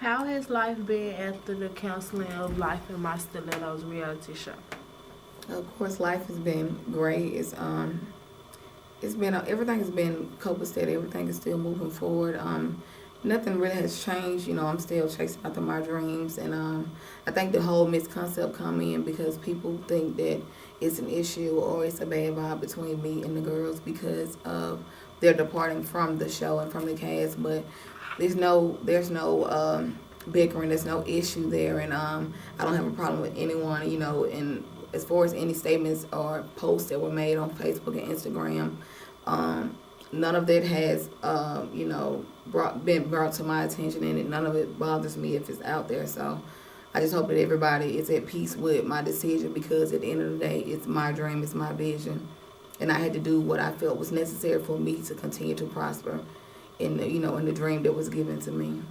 How has life been after the counseling of Lyfe In My Stilettos reality show? Of course, life has been great. It's been everything has been copacetic. Everything is still moving forward. Nothing really has changed. I'm still chasing after my dreams, and I think the whole misconcept come in because people think that it's an issue or it's a bad vibe between me and the girls because of they're departing from the show and from the cast. But there's no bickering. There's no issue there, and I don't have a problem with anyone. And as far as any statements or posts that were made on Facebook and Instagram, um, none of that has, been brought to my attention, and none of it bothers me if it's out there. So I just hope that everybody is at peace with my decision because at the end of the day, it's my dream, it's my vision, and I had to do what I felt was necessary for me to continue to prosper in the dream that was given to me.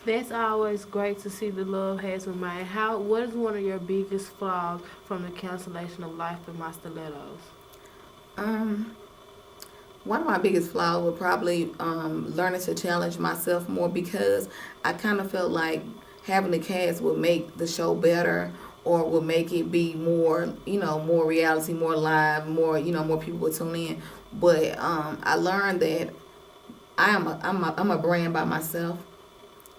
That's always great to see the love has remained. What is one of your biggest flaws from the cancellation of Lyfe In My Stilettos? Um, One of my biggest flaws would probably learning to challenge myself more because I kind of felt like having the cast would make the show better or would make it be more, more reality, more live, more people would tune in. But I learned that I'm a brand by myself,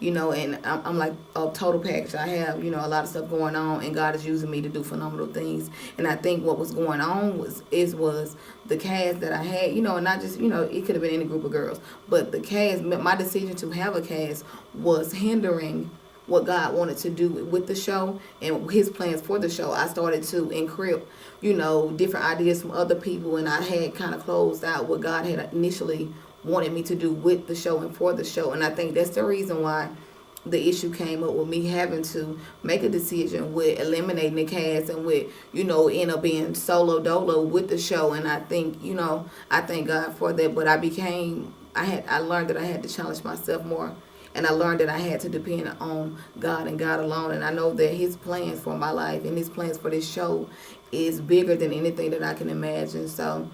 and I'm like a total package. I have, a lot of stuff going on, and God is using me to do phenomenal things. And I think what was going on was the cast that I had, and not just, it could have been any group of girls, but the cast, my decision to have a cast was hindering what God wanted to do with the show and His plans for the show. I started to encrypt, different ideas from other people, and I had kind of closed out what God had initially wanted me to do with the show and for the show. And I think that's the reason why the issue came up with me having to make a decision with eliminating the cast and with, end up being solo dolo with the show. And I think, I thank God for that. But I learned that I had to challenge myself more. And I learned that I had to depend on God and God alone. And I know that His plans for my life and His plans for this show is bigger than anything that I can imagine. So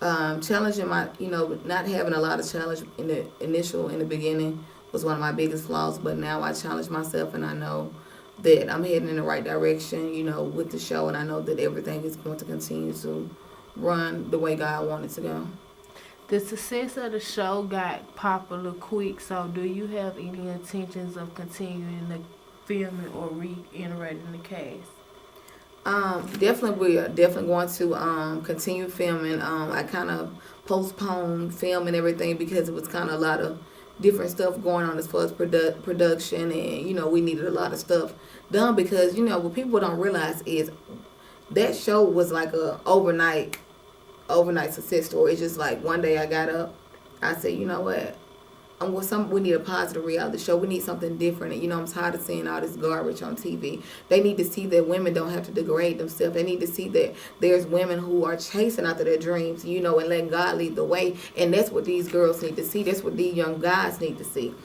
challenging not having a lot of challenge in the beginning was one of my biggest flaws. But now I challenge myself, and I know that I'm heading in the right direction, with the show, and I know that everything is going to continue to run the way God wanted to go. The success of the show got popular quick, so do you have any intentions of continuing the filming or reiterating the cast? Definitely, we are definitely going to continue filming. I kind of postponed film and everything because it was kind of a lot of different stuff going on as far as production, and we needed a lot of stuff done because what people don't realize is that show was like a overnight success story. It's just like one day I got up, I said, you know what? We need a positive reality show. We need something different. And, I'm tired of seeing all this garbage on TV. They need to see that women don't have to degrade themselves. They need to see that there's women who are chasing after their dreams, and letting God lead the way. And that's what these girls need to see. That's what these young guys need to see.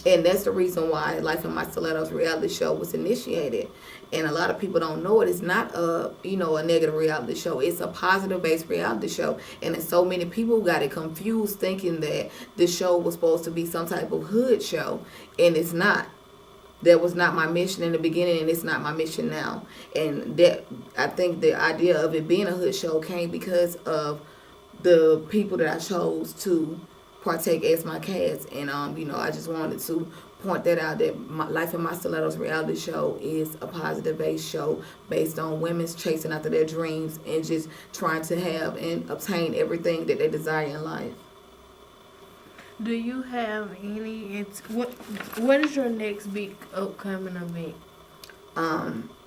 And that's the reason why Lyfe In My Stilettos reality show was initiated. And a lot of people don't know it. It's not a negative reality show. It's a positive based reality show. And then so many people got it confused thinking that this show was supposed to be some type of hood show. And it's not. That was not my mission in the beginning, and it's not my mission now. And that I think the idea of it being a hood show came because of the people that I chose to partake as my cast. And I just wanted to point that out that Lyfe In My Stilettos reality show is a positive based show based on women's chasing after their dreams and just trying to have and obtain everything that they desire in life. Do you have what is your next big upcoming event?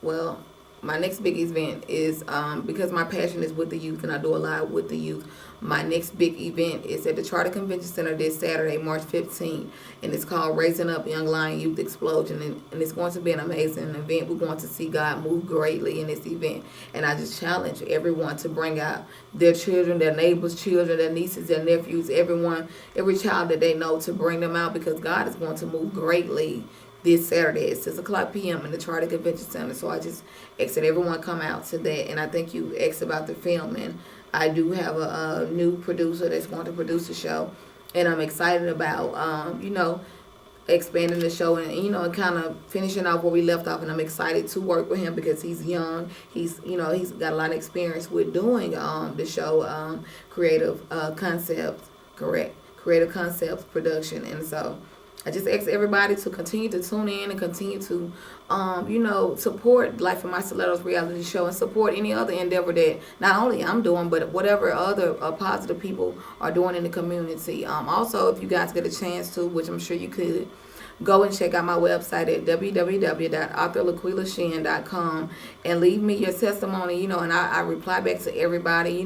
Well, my next big event is because my passion is with the youth and I do a lot with the youth. My next big event is at the Charter Convention Center this Saturday, March 15th, and it's called Raising Up Young Lion Youth Explosion, and it's going to be an amazing event. We're going to see God move greatly in this event, and I just challenge everyone to bring out their children, their neighbors' children, their nieces, their nephews, every child that they know to bring them out because God is going to move greatly this Saturday at 6 o'clock p.m. in the Charter Convention Center. So I just ask that everyone come out to that. And I think you asked about the film. And I do have a new producer that's going to produce the show. And I'm excited about, expanding the show and and kind of finishing off where we left off. And I'm excited to work with him because he's young. He's got a lot of experience with doing the show, creative concepts, correct, creative concepts production. And so I just ask everybody to continue to tune in and continue to, support Lyfe In My Stilettos reality show and support any other endeavor that not only I'm doing, but whatever other positive people are doing in the community. Also, if you guys get a chance to, which I'm sure you could, go and check out my website at www.authorlaquilashinn.com and leave me your testimony, and I reply back to everybody.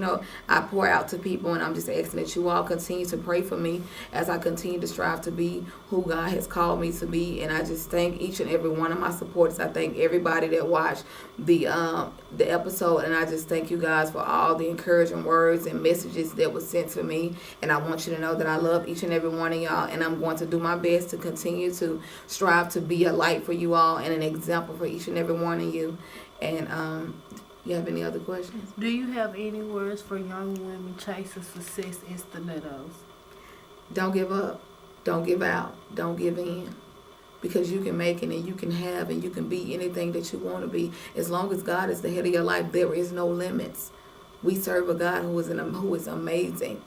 I pour out to people, and I'm just asking that you all continue to pray for me as I continue to strive to be who God has called me to be. And I just thank each and every one of my supporters. I thank everybody that watched the episode, and I just thank you guys for all the encouraging words and messages that was sent to me. And I want you to know that I love each and every one of y'all, and I'm going to do my best to continue to strive to be a light for you all and an example for each and every one of you. And you have any other questions? Do you have any words for young women chasing success in stilettos? Don't give up. Don't give out. Don't give in. Because you can make it, and you can have, and you can be anything that you want to be. As long as God is the head of your life, there is no limits. We serve a God who is amazing.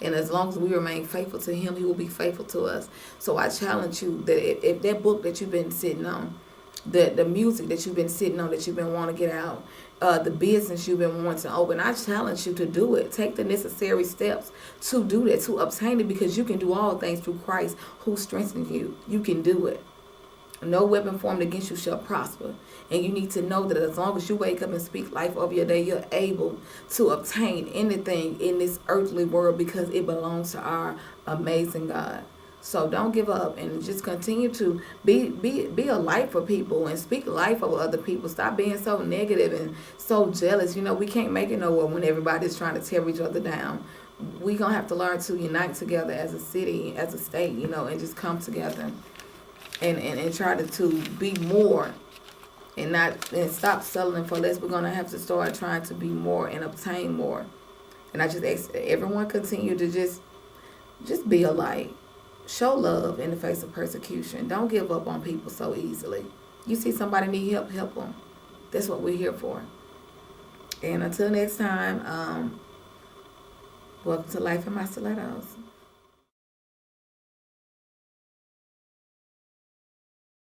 And as long as we remain faithful to him, he will be faithful to us. So I challenge you that if that book that you've been sitting on, the music that you've been sitting on, that you've been wanting to get out, the business you've been wanting to open, I challenge you to do it. Take the necessary steps to do that, to obtain it, because you can do all things through Christ who strengthens you. You can do it. No weapon formed against you shall prosper. And you need to know that as long as you wake up and speak life over your day, you're able to obtain anything in this earthly world because it belongs to our amazing God. So don't give up and just continue to be a light for people and speak life over other people. Stop being so negative and so jealous. We can't make it nowhere when everybody's trying to tear each other down. We're going to have to learn to unite together as a city, as a state, and just come together. And try to be more and stop settling for less. We're going to have to start trying to be more and obtain more. And I just ask everyone continue to just be a light. Show love in the face of persecution. Don't give up on people so easily. You see somebody need help, help them. That's what we're here for. And until next time, welcome to Lyfe In My Stilettos.